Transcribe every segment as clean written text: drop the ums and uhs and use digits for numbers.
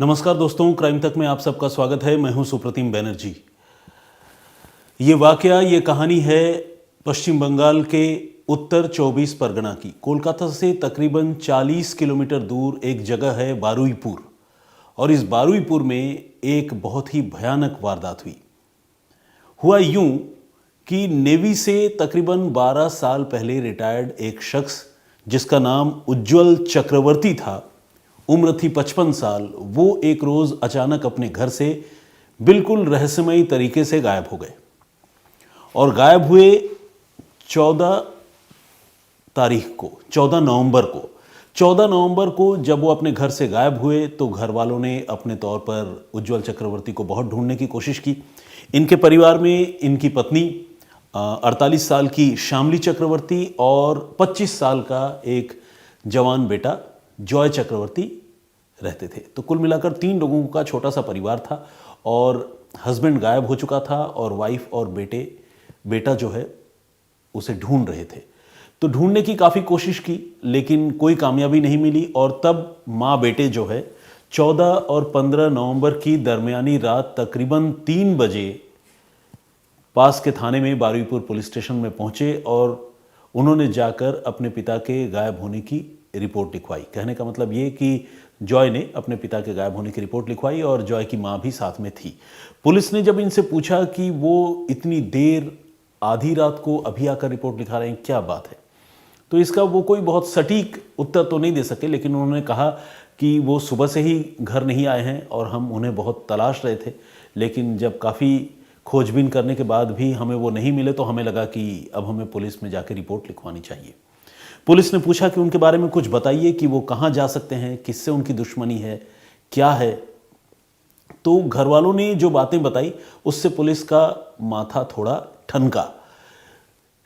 नमस्कार दोस्तों, क्राइम तक में आप सबका स्वागत है। मैं हूं सुप्रतिम बैनर्जी। ये कहानी है पश्चिम बंगाल के उत्तर 24 परगना की। कोलकाता से तकरीबन 40 किलोमीटर दूर एक जगह है बारुईपुर, और इस बारुईपुर में एक बहुत ही भयानक वारदात हुआ यूं कि नेवी से तकरीबन 12 साल पहले रिटायर्ड एक शख्स जिसका नाम उज्ज्वल चक्रवर्ती था, उम्र थी 55 साल, वो एक रोज अचानक अपने घर से बिल्कुल रहस्यमयी तरीके से गायब हो गए। और गायब हुए 14 तारीख को, 14 नवंबर को जब वो अपने घर से गायब हुए तो घर वालों ने अपने तौर पर उज्ज्वल चक्रवर्ती को बहुत ढूंढने की कोशिश की। इनके परिवार में इनकी पत्नी 48 साल की श्यामली चक्रवर्ती और 25 साल का एक जवान बेटा जॉय चक्रवर्ती रहते थे। तो कुल मिलाकर 3 लोगों का छोटा सा परिवार था, और हस्बैंड गायब हो चुका था और वाइफ और बेटा जो है उसे ढूंढ रहे थे। तो ढूंढने की काफ़ी कोशिश की लेकिन कोई कामयाबी नहीं मिली। और तब माँ बेटे जो है 14 और 15 नवंबर की दरमियानी रात तकरीबन 3 बजे पास के थाने में बारुईपुर पुलिस स्टेशन में पहुंचे और उन्होंने जाकर अपने पिता के गायब होने की रिपोर्ट लिखवाई। कहने का मतलब ये कि जॉय ने अपने पिता के गायब होने की रिपोर्ट लिखवाई और जॉय की मां भी साथ में थी। पुलिस ने जब इनसे पूछा कि वो इतनी देर आधी रात को अभी आकर रिपोर्ट लिखा रहे हैं, क्या बात है, तो इसका वो कोई बहुत सटीक उत्तर तो नहीं दे सके, लेकिन उन्होंने कहा कि वो सुबह से ही घर नहीं आए हैं और हम उन्हें बहुत तलाश रहे थे, लेकिन जब काफ़ी खोजबीन करने के बाद भी हमें वो नहीं मिले तो हमें लगा कि अब हमें पुलिस में जाकर रिपोर्ट लिखवानी चाहिए। पुलिस ने पूछा कि उनके बारे में कुछ बताइए कि वो कहाँ जा सकते हैं, किससे उनकी दुश्मनी है, क्या है। तो घर वालों ने जो बातें बताई उससे पुलिस का माथा थोड़ा ठनका।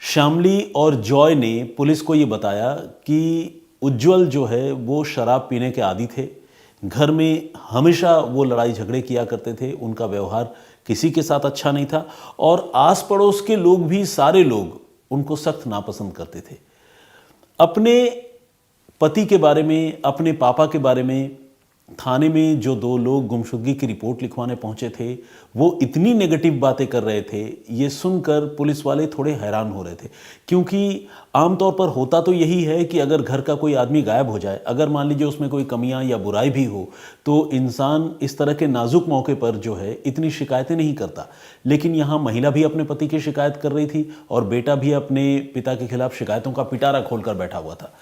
श्यामली और जॉय ने पुलिस को ये बताया कि उज्ज्वल जो है वो शराब पीने के आदी थे, घर में हमेशा वो लड़ाई झगड़े किया करते थे, उनका व्यवहार किसी के साथ अच्छा नहीं था और आस पड़ोस के लोग भी, सारे लोग उनको सख्त नापसंद करते थे। अपने पति के बारे में, अपने पापा के बारे में थाने में जो 2 लोग गुमशुदगी की रिपोर्ट लिखवाने पहुंचे थे वो इतनी नेगेटिव बातें कर रहे थे, ये सुनकर पुलिस वाले थोड़े हैरान हो रहे थे। क्योंकि आमतौर पर होता तो यही है कि अगर घर का कोई आदमी गायब हो जाए, अगर मान लीजिए उसमें कोई कमियां या बुराई भी हो, तो इंसान इस तरह के नाजुक मौके पर जो है इतनी शिकायतें नहीं करता। लेकिन यहाँ महिला भी अपने पति की शिकायत कर रही थी और बेटा भी अपने पिता के खिलाफ शिकायतों का पिटारा खोलकर बैठा हुआ था।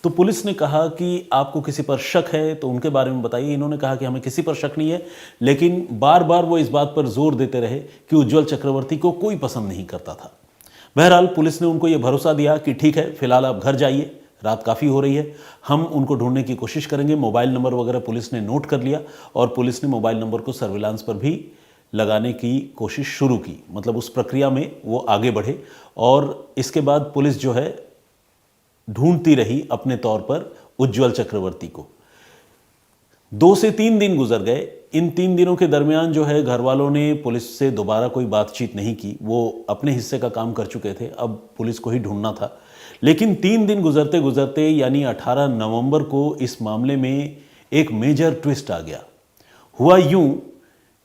तो पुलिस ने कहा कि आपको किसी पर शक है तो उनके बारे में बताइए। इन्होंने कहा कि हमें किसी पर शक नहीं है, लेकिन बार बार वो इस बात पर जोर देते रहे कि उज्ज्वल चक्रवर्ती को कोई पसंद नहीं करता था। बहरहाल पुलिस ने उनको ये भरोसा दिया कि ठीक है, फिलहाल आप घर जाइए, रात काफ़ी हो रही है, हम उनको ढूंढने की कोशिश करेंगे। मोबाइल नंबर वगैरह पुलिस ने नोट कर लिया और पुलिस ने मोबाइल नंबर को सर्विलांस पर भी लगाने की कोशिश शुरू की, मतलब उस प्रक्रिया में वो आगे बढ़े। और इसके बाद पुलिस जो है ढूंढती रही अपने तौर पर उज्ज्वल चक्रवर्ती को। 2 से 3 दिन गुजर गए। इन 3 दिनों के दरमियान जो है घर वालों ने पुलिस से दोबारा कोई बातचीत नहीं की, वो अपने हिस्से का काम कर चुके थे, अब पुलिस को ही ढूंढना था। लेकिन 3 दिन गुजरते गुजरते यानी 18 नवंबर को इस मामले में एक मेजर ट्विस्ट आ गया। हुआ यूं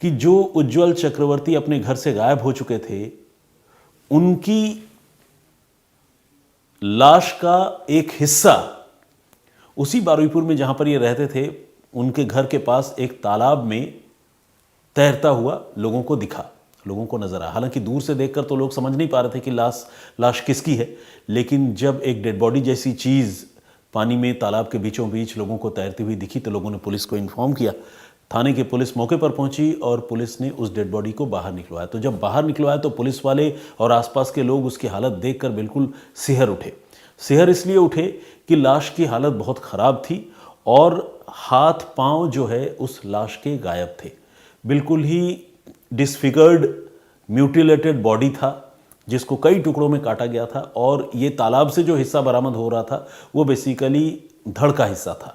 कि जो उज्ज्वल चक्रवर्ती अपने घर से गायब हो चुके थे, उनकी लाश का एक हिस्सा उसी बारुईपुर में जहां पर ये रहते थे, उनके घर के पास एक तालाब में तैरता हुआ लोगों को दिखा, लोगों को नजर आया। हालांकि दूर से देखकर तो लोग समझ नहीं पा रहे थे कि लाश किसकी है, लेकिन जब एक डेड बॉडी जैसी चीज पानी में तालाब के बीचों बीच लोगों को तैरती हुई दिखी तो लोगों ने पुलिस को इन्फॉर्म किया। थाने की पुलिस मौके पर पहुंची और पुलिस ने उस डेड बॉडी को बाहर निकलवाया। तो जब बाहर निकलवाया तो पुलिस वाले और आसपास के लोग उसकी हालत देखकर बिल्कुल सिहर उठे। सिहर इसलिए उठे कि लाश की हालत बहुत ख़राब थी और हाथ पांव जो है उस लाश के गायब थे। बिल्कुल ही डिसफिगर्ड, म्यूटिलेटेड बॉडी था जिसको कई टुकड़ों में काटा गया था। और ये तालाब से जो हिस्सा बरामद हो रहा था वो बेसिकली धड़ का हिस्सा था।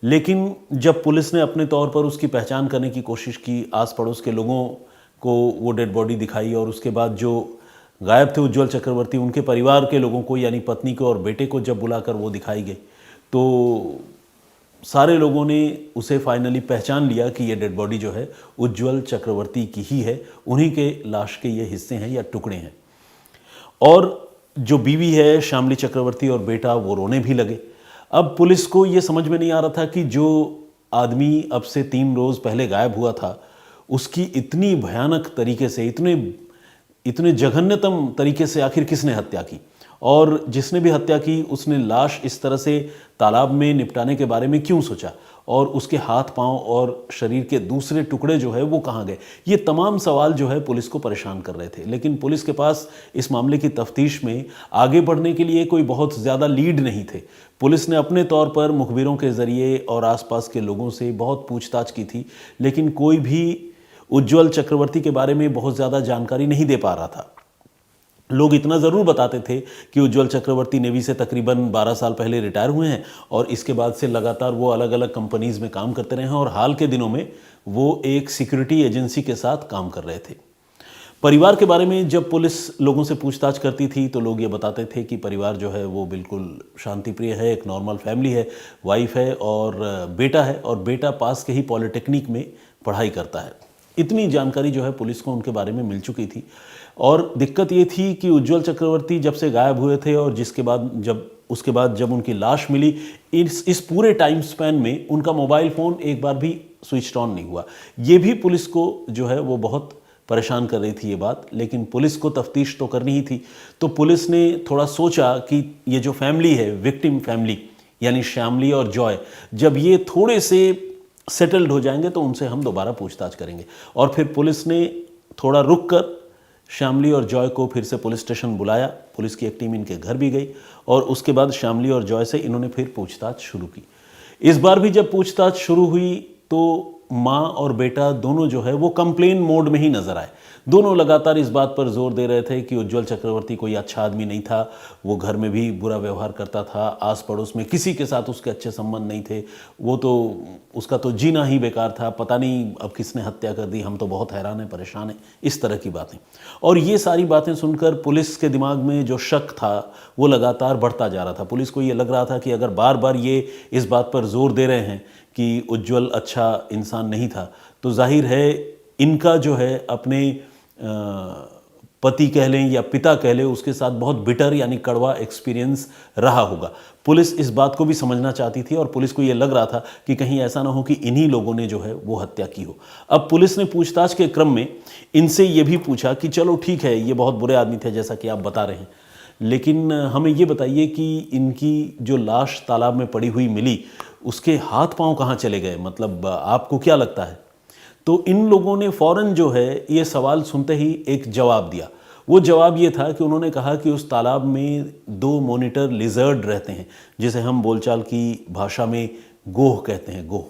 लेकिन जब पुलिस ने अपने तौर पर उसकी पहचान करने की कोशिश की, आस पड़ोस के लोगों को वो डेड बॉडी दिखाई और उसके बाद जो गायब थे उज्ज्वल चक्रवर्ती, उनके परिवार के लोगों को यानी पत्नी को और बेटे को जब बुलाकर वो दिखाई गई तो सारे लोगों ने उसे फाइनली पहचान लिया कि ये डेड बॉडी जो है उज्ज्वल चक्रवर्ती की ही है, उन्हीं के लाश के ये हिस्से हैं या टुकड़े हैं। और जो बीवी है श्यामली चक्रवर्ती और बेटा वो रोने भी लगे। अब पुलिस को ये समझ में नहीं आ रहा था कि जो आदमी अब से 3 रोज़ पहले गायब हुआ था उसकी इतनी भयानक तरीके से, इतने जघन्यतम तरीके से आखिर किसने हत्या की, और जिसने भी हत्या की उसने लाश इस तरह से तालाब में निपटाने के बारे में क्यों सोचा, और उसके हाथ पांव और शरीर के दूसरे टुकड़े जो है वो कहाँ गए। ये तमाम सवाल जो है पुलिस को परेशान कर रहे थे। लेकिन पुलिस के पास इस मामले की तफ्तीश में आगे बढ़ने के लिए कोई बहुत ज़्यादा लीड नहीं थे। पुलिस ने अपने तौर पर मुखबिरों के ज़रिए और आसपास के लोगों से बहुत पूछताछ की थी, लेकिन कोई भी उज्ज्वल चक्रवर्ती के बारे में बहुत ज़्यादा जानकारी नहीं दे पा रहा था। लोग इतना ज़रूर बताते थे कि उज्ज्वल चक्रवर्ती नेवी से तकरीबन 12 साल पहले रिटायर हुए हैं और इसके बाद से लगातार वो अलग अलग कंपनीज़ में काम करते रहे हैं और हाल के दिनों में वो एक सिक्योरिटी एजेंसी के साथ काम कर रहे थे। परिवार के बारे में जब पुलिस लोगों से पूछताछ करती थी तो लोग ये बताते थे कि परिवार जो है वो बिल्कुल शांतिप्रिय है, एक नॉर्मल फैमिली है, वाइफ है और बेटा है, और बेटा पास के ही पॉलिटेक्निक में पढ़ाई करता है। इतनी जानकारी जो है पुलिस को उनके बारे में मिल चुकी थी। और दिक्कत ये थी कि उज्ज्वल चक्रवर्ती जब से गायब हुए थे और उसके बाद जब उनकी लाश मिली, इस पूरे टाइम स्पैन में उनका मोबाइल फ़ोन एक बार भी स्विच ऑन नहीं हुआ। ये भी पुलिस को जो है वो बहुत परेशान कर रही थी ये बात। लेकिन पुलिस को तफ्तीश तो करनी ही थी, तो पुलिस ने थोड़ा सोचा कि ये जो फैमिली है, विक्टिम फैमिली यानी श्यामली और जॉय, जब ये थोड़े से सेटल्ड हो जाएंगे तो उनसे हम दोबारा पूछताछ करेंगे। और फिर पुलिस ने थोड़ा रुक कर श्यामली और जॉय को फिर से पुलिस स्टेशन बुलाया। पुलिस की एक टीम इनके घर भी गई और उसके बाद श्यामली और जॉय से इन्होंने फिर पूछताछ शुरू की। इस बार भी जब पूछताछ शुरू हुई तो माँ और बेटा दोनों जो है वो कंप्लेन मोड में ही नजर आए। दोनों लगातार इस बात पर जोर दे रहे थे कि उज्ज्वल चक्रवर्ती कोई अच्छा आदमी नहीं था, वो घर में भी बुरा व्यवहार करता था, आस पड़ोस में किसी के साथ उसके अच्छे संबंध नहीं थे, वो तो उसका तो जीना ही बेकार था, पता नहीं अब किसने हत्या कर दी, हम तो बहुत हैरान हैं, परेशान हैं, इस तरह की बातें। और ये सारी बातें सुनकर पुलिस के दिमाग में जो शक था वो लगातार बढ़ता जा रहा था। पुलिस को ये लग रहा था कि अगर बार बार ये इस बात पर जोर दे रहे हैं कि उज्ज्वल अच्छा इंसान नहीं था, तो जाहिर है इनका जो है अपने पति कह लें या पिता कह लें, उसके साथ बहुत बिटर यानी कड़वा एक्सपीरियंस रहा होगा। पुलिस इस बात को भी समझना चाहती थी और पुलिस को ये लग रहा था कि कहीं ऐसा ना हो कि इन्हीं लोगों ने जो है वो हत्या की हो। अब पुलिस ने पूछताछ के क्रम में इनसे ये भी पूछा कि चलो ठीक है, ये बहुत बुरे आदमी थे जैसा कि आप बता रहे हैं, लेकिन हमें ये बताइए कि इनकी जो लाश तालाब में पड़ी हुई मिली उसके हाथ पांव कहाँ चले गए, मतलब आपको क्या लगता है। तो इन लोगों ने फ़ौरन जो है ये सवाल सुनते ही एक जवाब दिया। वो जवाब ये था कि उन्होंने कहा कि उस तालाब में 2 मॉनिटर लिजर्ड रहते हैं, जिसे हम बोलचाल की भाषा में गोह कहते हैं, गोह,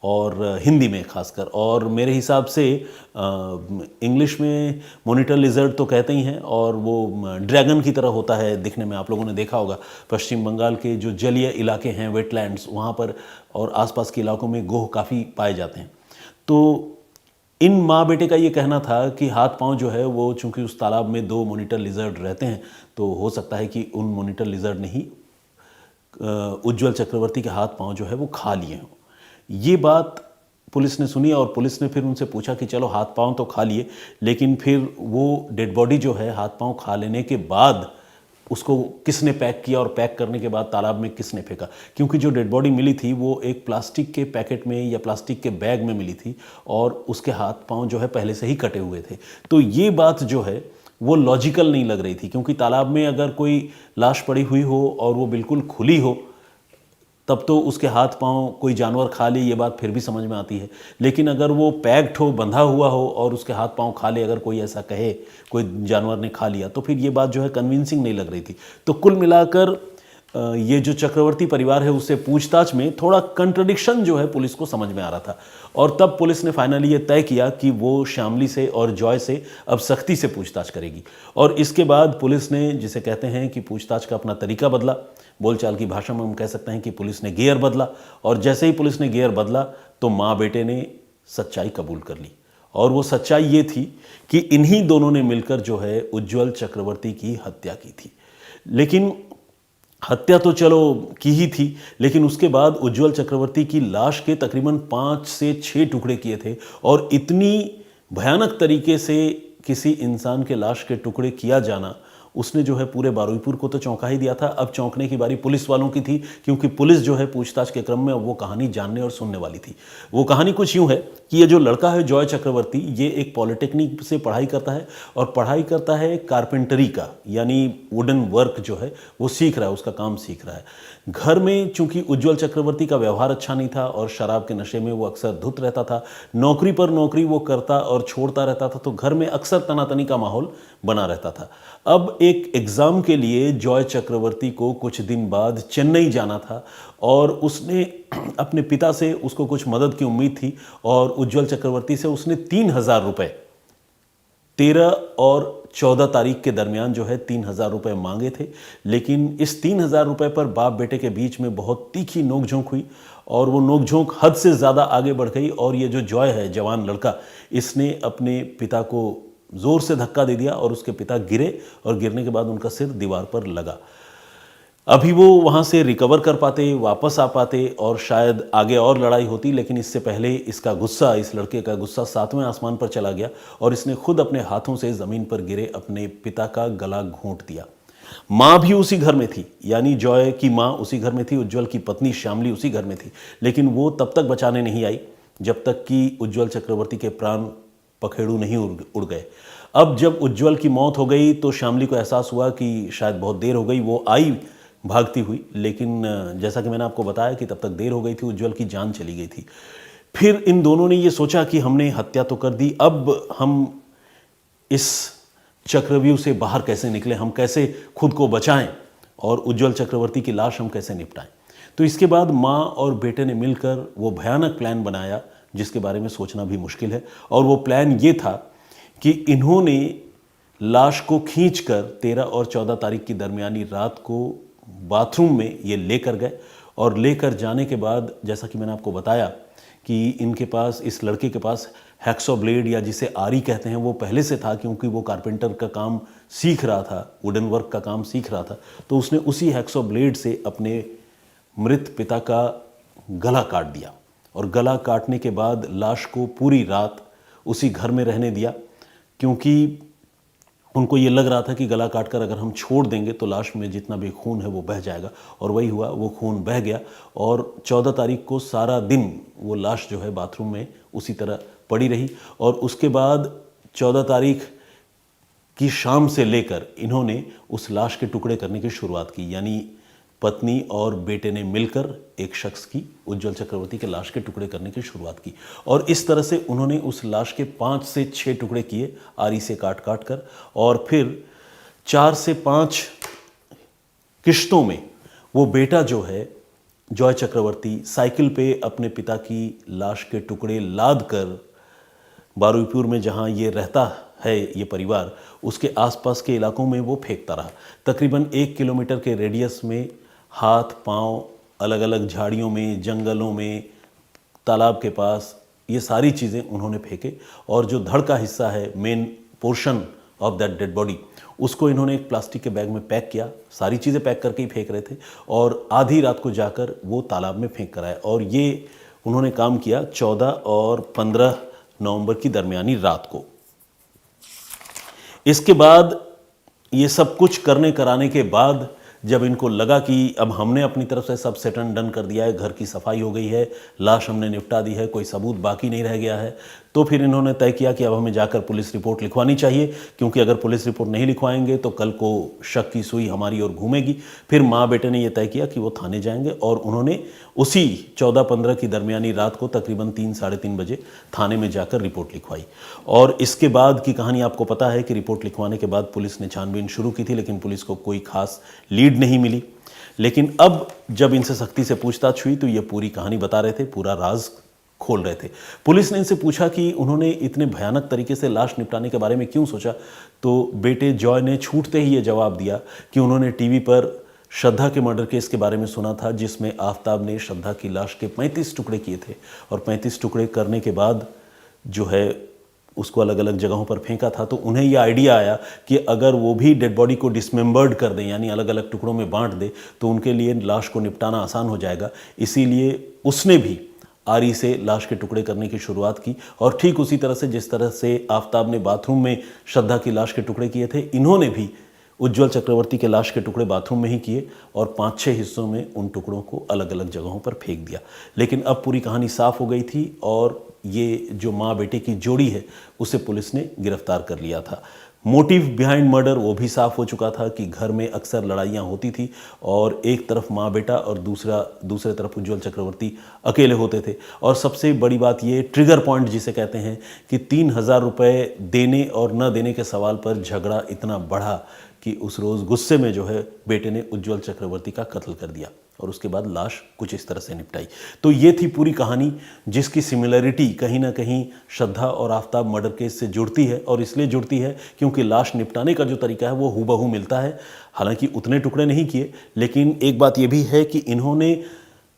और हिंदी में खासकर, और मेरे हिसाब से इंग्लिश में मॉनिटर लिजर्ड तो कहते ही हैं, और वो ड्रैगन की तरह होता है दिखने में। आप लोगों ने देखा होगा पश्चिम बंगाल के जो जलीय इलाके हैं, वेटलैंड्स, वहाँ पर और आसपास के इलाकों में गोह काफ़ी पाए जाते हैं। तो इन माँ बेटे का ये कहना था कि हाथ पांव जो है वो चूंकि उस तालाब में 2 मॉनिटर लिजर्ड रहते हैं, तो हो सकता है कि उन मॉनिटर लिजर्ड ने ही उज्ज्वल चक्रवर्ती के हाथ पांव जो है वो खा लिए हों। ये बात पुलिस ने सुनी और पुलिस ने फिर उनसे पूछा कि चलो हाथ पांव तो खा लिए, लेकिन फिर वो डेड बॉडी जो है हाथ पांव खा लेने के बाद उसको किसने पैक किया और पैक करने के बाद तालाब में किसने फेंका, क्योंकि जो डेड बॉडी मिली थी वो एक प्लास्टिक के पैकेट में या प्लास्टिक के बैग में मिली थी और उसके हाथ पांव जो है पहले से ही कटे हुए थे। तो ये बात जो है वो लॉजिकल नहीं लग रही थी, क्योंकि तालाब में अगर कोई लाश पड़ी हुई हो और वो बिल्कुल खुली हो तब तो उसके हाथ पांव कोई जानवर खा ले, ये बात फिर भी समझ में आती है। लेकिन अगर वो पैक्ड हो, बंधा हुआ हो और उसके हाथ पांव खा ले, अगर कोई ऐसा कहे कोई जानवर ने खा लिया, तो फिर ये बात जो है कन्विंसिंग नहीं लग रही थी। तो कुल मिलाकर ये जो चक्रवर्ती परिवार है उससे पूछताछ में थोड़ा कंट्रडिक्शन जो है पुलिस को समझ में आ रहा था। और तब पुलिस ने फाइनली ये तय किया कि वो श्यामली से और जॉय से अब सख्ती से पूछताछ करेगी। और इसके बाद पुलिस ने, जिसे कहते हैं कि पूछताछ का अपना तरीका बदला, बोलचाल की भाषा में हम कह सकते हैं कि पुलिस ने गियर बदला। और जैसे ही पुलिस ने गियर बदला तो माँ बेटे ने सच्चाई कबूल कर ली। और वो सच्चाई ये थी कि इन्हीं दोनों ने मिलकर जो है उज्ज्वल चक्रवर्ती की हत्या की थी। लेकिन हत्या तो चलो की ही थी, लेकिन उसके बाद उज्जवल चक्रवर्ती की लाश के तकरीबन 5 से 6 टुकड़े किए थे। और इतनी भयानक तरीके से किसी इंसान के लाश के टुकड़े किया जाना, उसने जो है पूरे बारुईपुर को तो चौंका ही दिया था। अब चौंकने की बारी पुलिस वालों की थी, क्योंकि पुलिस जो है पूछताछ के क्रम में अब वो कहानी जानने और सुनने वाली थी। वो कहानी कुछ यूं है कि ये जो लड़का है जॉय चक्रवर्ती, ये एक पॉलिटेक्निक से पढ़ाई करता है और पढ़ाई करता है कारपेंटरी का, यानी वुडन वर्क जो है वो सीख रहा है, उसका काम सीख रहा है। घर में चूंकि उज्जवल चक्रवर्ती का व्यवहार अच्छा नहीं था और शराब के नशे में वो अक्सर धुत रहता था, नौकरी पर नौकरी वो करता और छोड़ता रहता था, तो घर में अक्सर तनातनी का माहौल बना रहता था। अब एक एग्ज़ाम के लिए जॉय चक्रवर्ती को कुछ दिन बाद चेन्नई जाना था और उसने अपने पिता से, उसको कुछ मदद की उम्मीद थी और उज्जवल चक्रवर्ती से उसने 3,000 रुपये 13 और 14 तारीख के दरमियान जो है 3,000 रुपये मांगे थे। लेकिन इस 3,000 रुपये पर बाप बेटे के बीच में बहुत तीखी नोकझोंक हुई और वो नोकझोंक हद से ज़्यादा आगे बढ़ गई और ये जो जॉय है, जवान लड़का, इसने अपने पिता को ज़ोर से धक्का दे दिया और उसके पिता गिरे और गिरने के बाद उनका सिर दीवार पर लगा। अभी वो वहाँ से रिकवर कर पाते, वापस आ पाते और शायद आगे और लड़ाई होती, लेकिन इससे पहले इसका गुस्सा, इस लड़के का गुस्सा 7वें आसमान पर चला गया और इसने खुद अपने हाथों से ज़मीन पर गिरे अपने पिता का गला घोंट दिया। माँ भी उसी घर में थी, यानी जॉय की माँ उसी घर में थी, उज्जवल की पत्नी श्यामली उसी घर में थी, लेकिन वो तब तक बचाने नहीं आई जब तक कि उज्जवल चक्रवर्ती के प्राण पखेड़ू नहीं उड़ गए। अब जब उज्जवल की मौत हो गई तो श्यामली को एहसास हुआ कि शायद बहुत देर हो गई। वो आई भागती हुई, लेकिन जैसा कि मैंने आपको बताया कि तब तक देर हो गई थी, उज्जवल की जान चली गई थी। फिर इन दोनों ने ये सोचा कि हमने हत्या तो कर दी, अब हम इस चक्रव्यूह से बाहर कैसे निकलें, हम कैसे खुद को बचाएं और उज्जवल चक्रवर्ती की लाश हम कैसे निपटाएं। तो इसके बाद माँ और बेटे ने मिलकर वो भयानक प्लान बनाया जिसके बारे में सोचना भी मुश्किल है। और वो प्लान ये था कि इन्होंने लाश को खींचकर 13 और 14 तारीख की दरमियानी रात को बाथरूम में ये लेकर गए और लेकर जाने के बाद, जैसा कि मैंने आपको बताया कि इनके पास, इस लड़के के पास हैक्सो ब्लेड या जिसे आरी कहते हैं वो पहले से था, क्योंकि वो कारपेंटर का काम सीख रहा था, वुडन वर्क का काम सीख रहा था। तो उसने उसी हैक्सो ब्लेड से अपने मृत पिता का गला काट दिया और गला काटने के बाद लाश को पूरी रात उसी घर में रहने दिया, क्योंकि उनको ये लग रहा था कि गला काटकर अगर हम छोड़ देंगे तो लाश में जितना भी खून है वो बह जाएगा। और वही हुआ, वो खून बह गया और 14 तारीख को सारा दिन वो लाश जो है बाथरूम में उसी तरह पड़ी रही। और उसके बाद 14 तारीख की शाम से लेकर इन्होंने उस लाश के टुकड़े करने की शुरुआत की, यानी पत्नी और बेटे ने मिलकर एक शख्स की, उज्जवल चक्रवर्ती के लाश के टुकड़े करने की शुरुआत की। और इस तरह से उन्होंने उस लाश के 5 से 6 टुकड़े किए आरी से काट काट कर, और फिर 4 से 5 किश्तों में वो बेटा जो है जॉय चक्रवर्ती साइकिल पे अपने पिता की लाश के टुकड़े लाद कर बारुईपुर में जहाँ ये रहता है ये परिवार, उसके आसपास के इलाकों में वो फेंकता रहा। तकरीबन 1 किलोमीटर के रेडियस में हाथ पांव अलग अलग झाड़ियों में, जंगलों में, तालाब के पास, ये सारी चीज़ें उन्होंने फेंके। और जो धड़ का हिस्सा है, main portion of that dead body, उसको इन्होंने एक प्लास्टिक के बैग में पैक किया। सारी चीज़ें पैक करके ही फेंक रहे थे और आधी रात को जाकर वो तालाब में फेंक कर आए। और ये उन्होंने काम किया 14 और 15 नवंबर की दरमियानी रात को। इसके बाद ये सब कुछ करने कराने के बाद जब इनको लगा कि अब हमने अपनी तरफ से सब सेट एंड डन कर दिया है, घर की सफाई हो गई है, लाश हमने निपटा दी है, कोई सबूत बाकी नहीं रह गया है, तो फिर इन्होंने तय किया कि अब हमें जाकर पुलिस रिपोर्ट लिखवानी चाहिए, क्योंकि अगर पुलिस रिपोर्ट नहीं लिखवाएंगे तो कल को शक की सुई हमारी ओर घूमेगी। फिर माँ बेटे ने यह तय किया कि वो थाने जाएंगे और उन्होंने उसी 14-15 की दरमियानी रात को तकरीबन 3 साढ़े 3 बजे थाने में जाकर रिपोर्ट लिखवाई। और इसके बाद की कहानी आपको पता है कि रिपोर्ट लिखवाने के बाद पुलिस ने छानबीन शुरू की थी, लेकिन पुलिस को कोई खास लीड नहीं मिली। लेकिन अब जब इनसे सख्ती से पूछताछ हुई तो ये पूरी कहानी बता रहे थे, पूरा राज खोल रहे थे। पुलिस ने इनसे पूछा कि उन्होंने इतने भयानक तरीके से लाश निपटाने के बारे में क्यों सोचा, तो बेटे जॉय ने छूटते ही ये जवाब दिया कि उन्होंने टीवी पर श्रद्धा के मर्डर केस के बारे में सुना था, जिसमें आफ्ताब ने श्रद्धा की लाश के 35 टुकड़े किए थे और 35 टुकड़े करने के बाद जो है उसको अलग अलग जगहों पर फेंका था, तो उन्हें यह आइडिया आया कि अगर वो भी डेड बॉडी को डिसमेंबर्ड कर दें, यानी अलग अलग टुकड़ों में बांट दे, तो उनके लिए लाश को निपटाना आसान हो जाएगा। इसीलिए उसने भी आरी से लाश के टुकड़े करने की शुरुआत की। और ठीक उसी तरह से जिस तरह से आफताब ने बाथरूम में श्रद्धा की लाश के टुकड़े किए थे, इन्होंने भी उज्ज्वल चक्रवर्ती के लाश के टुकड़े बाथरूम में ही किए और 5-6 हिस्सों में उन टुकड़ों को अलग अलग जगहों पर फेंक दिया। लेकिन अब पूरी कहानी साफ हो गई थी और ये जो माँ बेटे की जोड़ी है उसे पुलिस ने गिरफ्तार कर लिया था। मोटिव बिहाइंड मर्डर वो भी साफ हो चुका था कि घर में अक्सर लड़ाइयाँ होती थी और एक तरफ माँ बेटा और दूसरे तरफ उज्ज्वल चक्रवर्ती अकेले होते थे। और सबसे बड़ी बात ये ट्रिगर पॉइंट जिसे कहते हैं कि 3,000 रुपये देने और न देने के सवाल पर झगड़ा इतना बढ़ा कि उस रोज़ गुस्से में जो है बेटे ने उज्ज्वल चक्रवर्ती का कत्ल कर दिया और उसके बाद लाश कुछ इस तरह से निपटाई। तो ये थी पूरी कहानी, जिसकी सिमिलरिटी कहीं ना कहीं श्रद्धा और आफताब मर्डर केस से जुड़ती है। और इसलिए जुड़ती है क्योंकि लाश निपटाने का जो तरीका है वो हूबहू मिलता है। हालांकि उतने टुकड़े नहीं किए, लेकिन एक बात ये भी है कि इन्होंने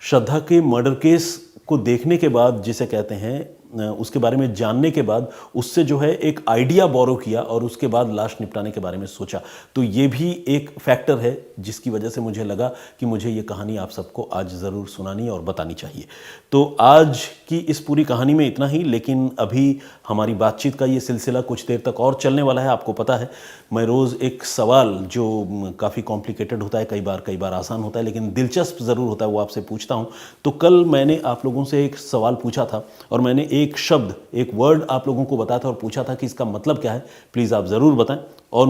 श्रद्धा के मर्डर केस को देखने के बाद, जिसे कहते हैं उसके बारे में जानने के बाद, उससे जो है एक आइडिया बोरो किया और उसके बाद लाश निपटाने के बारे में सोचा। तो ये भी एक फैक्टर है जिसकी वजह से मुझे लगा कि मुझे ये कहानी आप सबको आज ज़रूर सुनानी और बतानी चाहिए। तो आज की इस पूरी कहानी में इतना ही, लेकिन अभी हमारी बातचीत का ये सिलसिला कुछ देर तक और चलने वाला है। आपको पता है मैं रोज़ एक सवाल जो काफ़ी कॉम्प्लिकेटेड होता है, कई बार आसान होता है, लेकिन दिलचस्प ज़रूर होता है, वो आपसे पूछता हूँ। तो कल मैंने आप लोगों से एक सवाल पूछा था और मैंने एक शब्द, एक वर्ड आप लोगों को बताया था और पूछा था कि इसका मतलब क्या है, प्लीज़ आप ज़रूर बताएं। और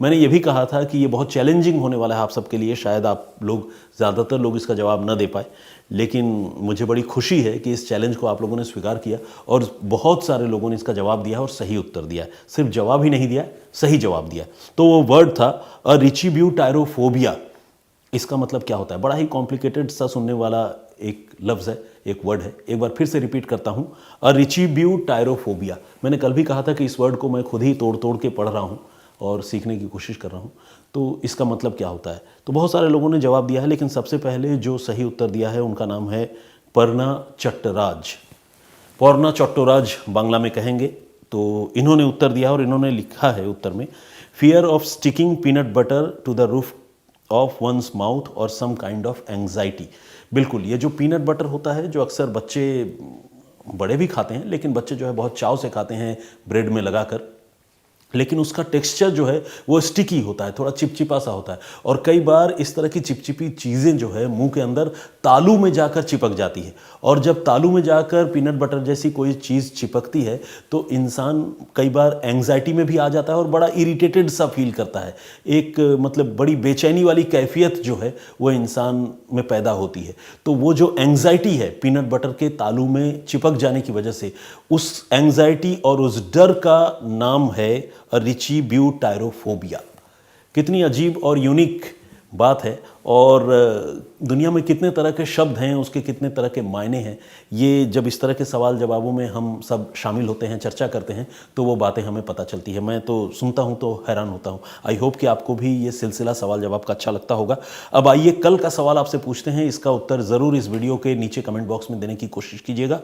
मैंने ये भी कहा था कि ये बहुत चैलेंजिंग होने वाला है आप सबके लिए, शायद आप लोग, ज़्यादातर लोग इसका जवाब न दे पाए, लेकिन मुझे बड़ी खुशी है कि इस चैलेंज को आप लोगों ने स्वीकार किया और बहुत सारे लोगों ने इसका जवाब दिया और सही उत्तर दिया। सिर्फ जवाब ही नहीं दिया, सही जवाब दिया। तो वो वर्ड था अरिचिब्यूटायरोफोबिया। इसका मतलब क्या होता है? बड़ा ही कॉम्प्लिकेटेड सा सुनने वाला एक लफ्ज़ है, एक वर्ड है। एक बार फिर से रिपीट करता हूँ, अरिचिब्यूटायरोफोबिया। मैंने कल भी कहा था कि इस वर्ड को मैं खुद ही तोड़ तोड़ के पढ़ रहा हूँ और सीखने की कोशिश कर रहा हूँ। तो इसका मतलब क्या होता है? तो बहुत सारे लोगों ने जवाब दिया है, लेकिन सबसे पहले जो सही उत्तर दिया है उनका नाम है पर्ना चट्टराज। पर्ना चट्टराज बांग्ला में कहेंगे। तो इन्होंने उत्तर दिया और इन्होंने लिखा है उत्तर में, fear of sticking peanut butter to the roof of one's mouth और सम काइंड ऑफ एंग्जाइटी। बिल्कुल, ये जो पीनट बटर होता है, जो अक्सर बच्चे, बड़े भी खाते हैं, लेकिन बच्चे जो है बहुत चाव से खाते हैं ब्रेड में लगाकर, लेकिन उसका टेक्सचर जो है वो स्टिकी होता है, थोड़ा चिपचिपा सा होता है। और कई बार इस तरह की चिपचिपी चीज़ें जो है मुंह के अंदर तालू में जाकर चिपक जाती है। और जब तालू में जाकर पीनट बटर जैसी कोई चीज़ चिपकती है तो इंसान कई बार एंग्जाइटी में भी आ जाता है और बड़ा इरिटेटेड सा फील करता है। एक मतलब बड़ी बेचैनी वाली कैफियत जो है वो इंसान में पैदा होती है। तो वो जो एंग्जाइटी है पीनट बटर के तालू में चिपक जाने की वजह से, उस एंग्जाइटी और उस डर का नाम है अरिचिब्यूटायरोफोबिया। कितनी अजीब और यूनिक बात है। और दुनिया में कितने तरह के शब्द हैं, उसके कितने तरह के मायने हैं, ये जब इस तरह के सवाल जवाबों में हम सब शामिल होते हैं, चर्चा करते हैं, तो वो बातें हमें पता चलती है। मैं तो सुनता हूँ तो हैरान होता हूँ। आई होप कि आपको भी ये सिलसिला सवाल जवाब का अच्छा लगता होगा। अब आइए कल का सवाल आपसे पूछते हैं। इसका उत्तर ज़रूर इस वीडियो के नीचे कमेंट बॉक्स में देने की कोशिश कीजिएगा।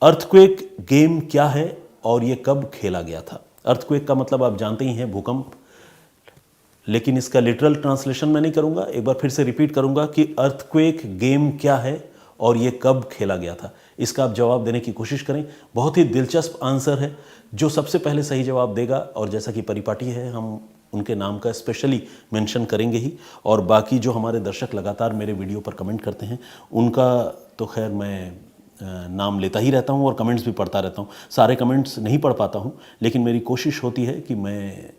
अर्थक्वेक गेम क्या है और ये कब खेला गया था? अर्थक्वेक का मतलब आप जानते ही हैं, भूकंप, लेकिन इसका लिटरल ट्रांसलेशन मैं नहीं करूंगा। एक बार फिर से रिपीट करूंगा कि अर्थक्वेक गेम क्या है और ये कब खेला गया था। इसका आप जवाब देने की कोशिश करें। बहुत ही दिलचस्प आंसर है। जो सबसे पहले सही जवाब देगा, और जैसा कि परिपाटी है, हम उनके नाम का स्पेशली मेंशन करेंगे ही, और बाकी जो हमारे दर्शक लगातार मेरे वीडियो पर कमेंट करते हैं उनका तो खैर मैं नाम लेता ही रहता हूं और कमेंट्स भी पढ़ता रहता हूं। सारे कमेंट्स नहीं पढ़ पाता हूं, लेकिन मेरी कोशिश होती है कि मैं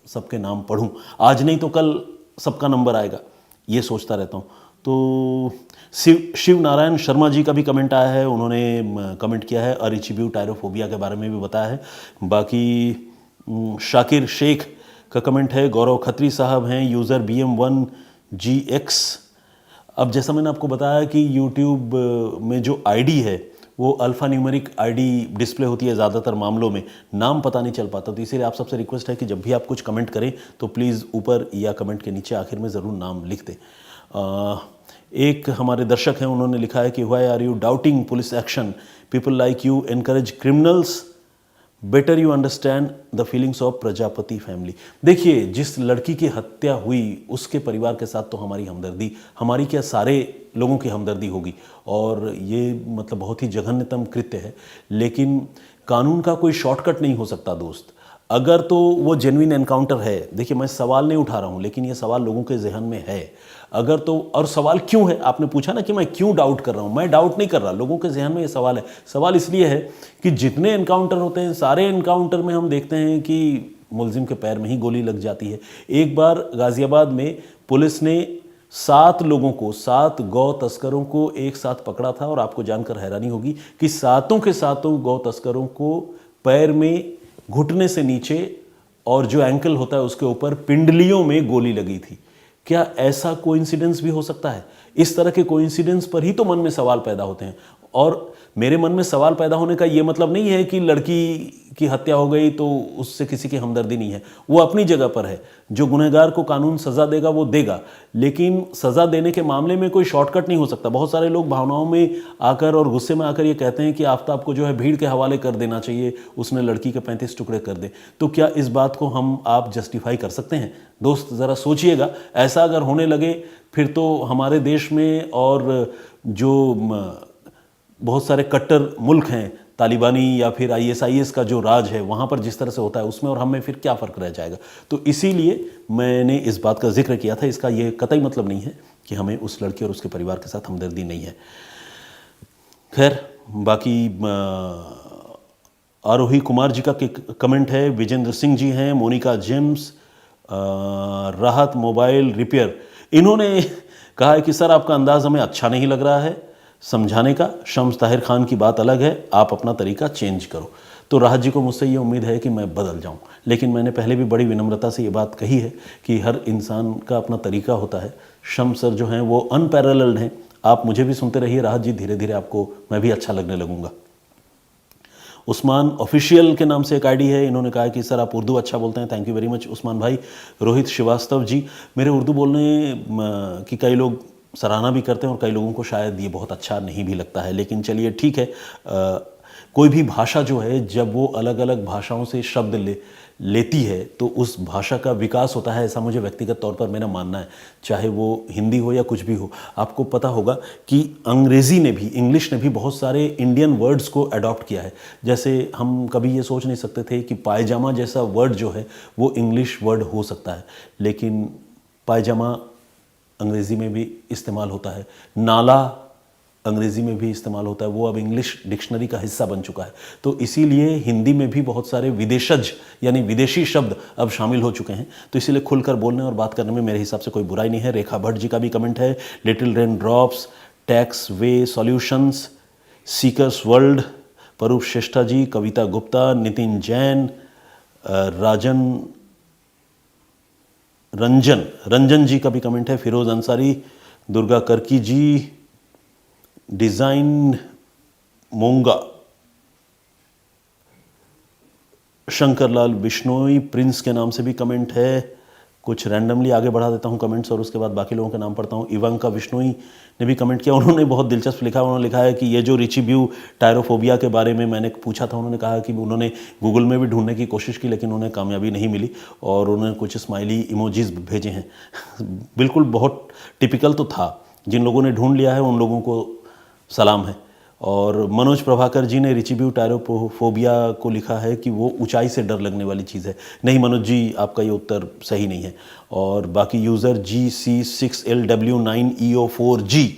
सबके नाम पढ़ूं। आज नहीं तो कल सबका नंबर आएगा, ये सोचता रहता हूं। तो शिव नारायण शर्मा जी का भी कमेंट आया है। उन्होंने कमेंट किया है, अरिचिब्यूटायरोफोबिया के बारे में भी बताया है। बाकी शाकिर शेख का कमेंट है। गौरव खत्री साहब हैं, यूज़र BM1GX। अब जैसा मैंने आपको बताया कि YouTube में जो आईडी है वो अल्फ़ा न्यूमेरिक आईडी डिस्प्ले होती है ज़्यादातर मामलों में, नाम पता नहीं चल पाता। तो इसीलिए आप सबसे रिक्वेस्ट है कि जब भी आप कुछ कमेंट करें तो प्लीज़ ऊपर या कमेंट के नीचे आखिर में ज़रूर नाम लिख दें। एक हमारे दर्शक हैं, उन्होंने लिखा है कि why are you doubting police action, people like you encourage criminals. Better you understand the feelings of Prajapati family. देखिए, जिस लड़की की हत्या हुई उसके परिवार के साथ तो हमारी हमदर्दी, हमारी क्या सारे लोगों की हमदर्दी होगी, और ये मतलब बहुत ही जघन्यतम कृत्य है। लेकिन कानून का कोई शॉर्टकट नहीं हो सकता दोस्त। अगर तो वो जेन्युइन एनकाउंटर है, देखिए मैं सवाल नहीं उठा रहा हूँ, लेकिन ये सवाल लोगों के जहन में है। अगर तो, और सवाल क्यों है, आपने पूछा ना कि मैं क्यों डाउट कर रहा हूँ, मैं डाउट नहीं कर रहा, लोगों के जहन में ये सवाल है। सवाल इसलिए है कि जितने एनकाउंटर होते हैं, सारे एनकाउंटर में हम देखते हैं कि मुलजिम के पैर में ही गोली लग जाती है। एक बार गाजियाबाद में पुलिस ने 7 लोगों को, 7 गौ तस्करों को एक साथ पकड़ा था, और आपको जानकर हैरानी होगी कि सातों के सातों गौ तस्करों को पैर में घुटने से नीचे और जो एंकल होता है उसके ऊपर पिंडलियों में गोली लगी थी। क्या ऐसा कोइंसिडेंस भी हो सकता है? इस तरह के कोइंसिडेंस पर ही तो मन में सवाल पैदा होते हैं। और मेरे मन में सवाल पैदा होने का ये मतलब नहीं है कि लड़की की हत्या हो गई तो उससे किसी की हमदर्दी नहीं है, वो अपनी जगह पर है। जो गुनहगार को कानून सज़ा देगा वो देगा, लेकिन सज़ा देने के मामले में कोई शॉर्टकट नहीं हो सकता। बहुत सारे लोग भावनाओं में आकर और गुस्से में आकर ये कहते हैं कि आफ्ताब को जो है भीड़ के हवाले कर देना चाहिए, उसने लड़की के 35 टुकड़े कर दे। तो क्या इस बात को हम आप जस्टिफाई कर सकते हैं? दोस्त ज़रा सोचिएगा। ऐसा अगर होने लगे फिर तो हमारे देश में, और जो बहुत सारे कट्टर मुल्क हैं, तालिबानी या फिर ISIS का जो राज है, वहाँ पर जिस तरह से होता है उसमें और हमें फिर क्या फ़र्क रह जाएगा। तो इसीलिए मैंने इस बात का जिक्र किया था। इसका ये कतई मतलब नहीं है कि हमें उस लड़की और उसके परिवार के साथ हमदर्दी नहीं है। खैर, बाकी आरोही कुमार जी का कमेंट है, विजेंद्र सिंह जी हैं, मोनिका जेम्स, राहत मोबाइल रिपेयर, इन्होंने कहा है कि सर आपका अंदाज़ हमें अच्छा नहीं लग रहा है समझाने का। शम्स ताहिर खान की बात अलग है, आप अपना तरीका चेंज करो। तो राहत जी को मुझसे ये उम्मीद है कि मैं बदल जाऊं, लेकिन मैंने पहले भी बड़ी विनम्रता से ये बात कही है कि हर इंसान का अपना तरीका होता है। शम्स सर जो हैं वो अनपैरेलल्ड हैं। आप मुझे भी सुनते रहिए राहत जी, धीरे धीरे आपको मैं भी अच्छा लगने लगूंगा। उस्मान ऑफिशियल के नाम से एक आईडी है, इन्होंने कहा कि सर आप उर्दू अच्छा बोलते हैं, thank you very much Usman भाई। रोहित श्रीवास्तव जी, मेरे उर्दू बोलने की कई लोग सराहना भी करते हैं और कई लोगों को शायद ये बहुत अच्छा नहीं भी लगता है, लेकिन चलिए ठीक है। कोई भी भाषा जो है जब वो अलग अलग भाषाओं से शब्द लेती है तो उस भाषा का विकास होता है, ऐसा मुझे व्यक्तिगत तौर पर मेरा मानना है, चाहे वो हिंदी हो या कुछ भी हो। आपको पता होगा कि अंग्रेज़ी ने भी, इंग्लिश ने भी बहुत सारे इंडियन वर्ड्स को अडॉप्ट किया है। जैसे हम कभी ये सोच नहीं सकते थे कि पायजामा जैसा वर्ड जो है वो इंग्लिश वर्ड हो सकता है, लेकिन पायजामा अंग्रेज़ी में भी इस्तेमाल होता है, नाला अंग्रेज़ी में भी इस्तेमाल होता है, वो अब इंग्लिश डिक्शनरी का हिस्सा बन चुका है। तो इसीलिए हिंदी में भी बहुत सारे विदेशज यानी विदेशी शब्द अब शामिल हो चुके हैं। तो इसीलिए खुलकर बोलने और बात करने में मेरे हिसाब से कोई बुराई नहीं है। रेखा भट्ट जी का भी कमेंट है, लिटिल रेन ड्रॉप्स, टैक्स वे सॉल्यूशंस, सीकर्स वर्ल्ड, परूप श्रेष्ठा जी, कविता गुप्ता, नितिन जैन, रंजन जी का भी कमेंट है, फिरोज अंसारी, दुर्गा करकी जी, डिज़ाइन मोंगा, शंकरलाल बिश्नोई, प्रिंस के नाम से भी कमेंट है। कुछ रैंडमली आगे बढ़ा देता हूँ कमेंट्स और उसके बाद बाकी लोगों का नाम पढ़ता हूँ। इवांका बिश्नोई ने भी कमेंट किया, उन्होंने बहुत दिलचस्प लिखा। उन्होंने लिखा है कि ये जो रिचीब्यू टायरोफोबिया के बारे में मैंने पूछा था, उन्होंने कहा कि उन्होंने गूगल में भी ढूंढने की कोशिश की लेकिन उन्हें कामयाबी नहीं मिली, और उन्होंने कुछ स्माइली इमोजीज भेजे हैं। बिल्कुल बहुत टिपिकल तो था, जिन लोगों ने ढूंढ लिया है उन लोगों को सलाम है। और मनोज प्रभाकर जी ने रिचीब्यू टायरोफोबिया को लिखा है कि वो ऊंचाई से डर लगने वाली चीज़ है। नहीं मनोज जी, आपका ये उत्तर सही नहीं है। और बाकी यूज़र GC6LW9EO4G,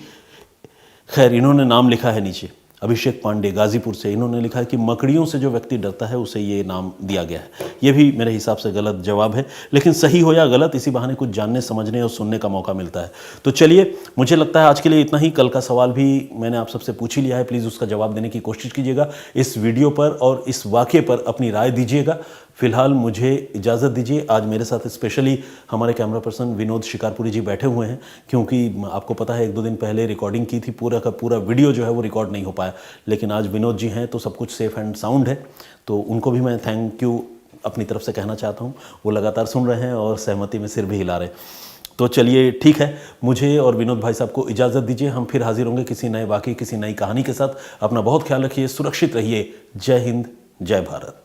खैर इन्होंने नाम लिखा है नीचे, अभिषेक पांडे गाजीपुर से, इन्होंने लिखा है कि मकड़ियों से जो व्यक्ति डरता है उसे ये नाम दिया गया है। ये भी मेरे हिसाब से गलत जवाब है, लेकिन सही हो या गलत, इसी बहाने कुछ जानने समझने और सुनने का मौका मिलता है। तो चलिए, मुझे लगता है आज के लिए इतना ही। कल का सवाल भी मैंने आप सबसे पूछ ही लिया है, प्लीज़ उसका जवाब देने की कोशिश कीजिएगा। इस वीडियो पर और इस वाक़े पर अपनी राय दीजिएगा। फिलहाल मुझे इजाज़त दीजिए। आज मेरे साथ स्पेशली हमारे कैमरा पर्सन विनोद शिकारपुरी जी बैठे हुए हैं, क्योंकि आपको पता है 1-2 दिन पहले रिकॉर्डिंग की थी, पूरा का पूरा वीडियो जो है वो रिकॉर्ड नहीं हो पाया, लेकिन आज विनोद जी हैं तो सब कुछ सेफ एंड साउंड है। तो उनको भी मैं थैंक यू अपनी तरफ से कहना चाहता हूँ। वो लगातार सुन रहे हैं और सहमति में सिर भी हिला रहे हैं। तो चलिए ठीक है, मुझे और विनोद भाई साहब को इजाज़त दीजिए। हम फिर हाजिर होंगे किसी नए वाक़े, किसी नई कहानी के साथ। अपना बहुत ख्याल रखिए, सुरक्षित रहिए। जय हिंद, जय भारत।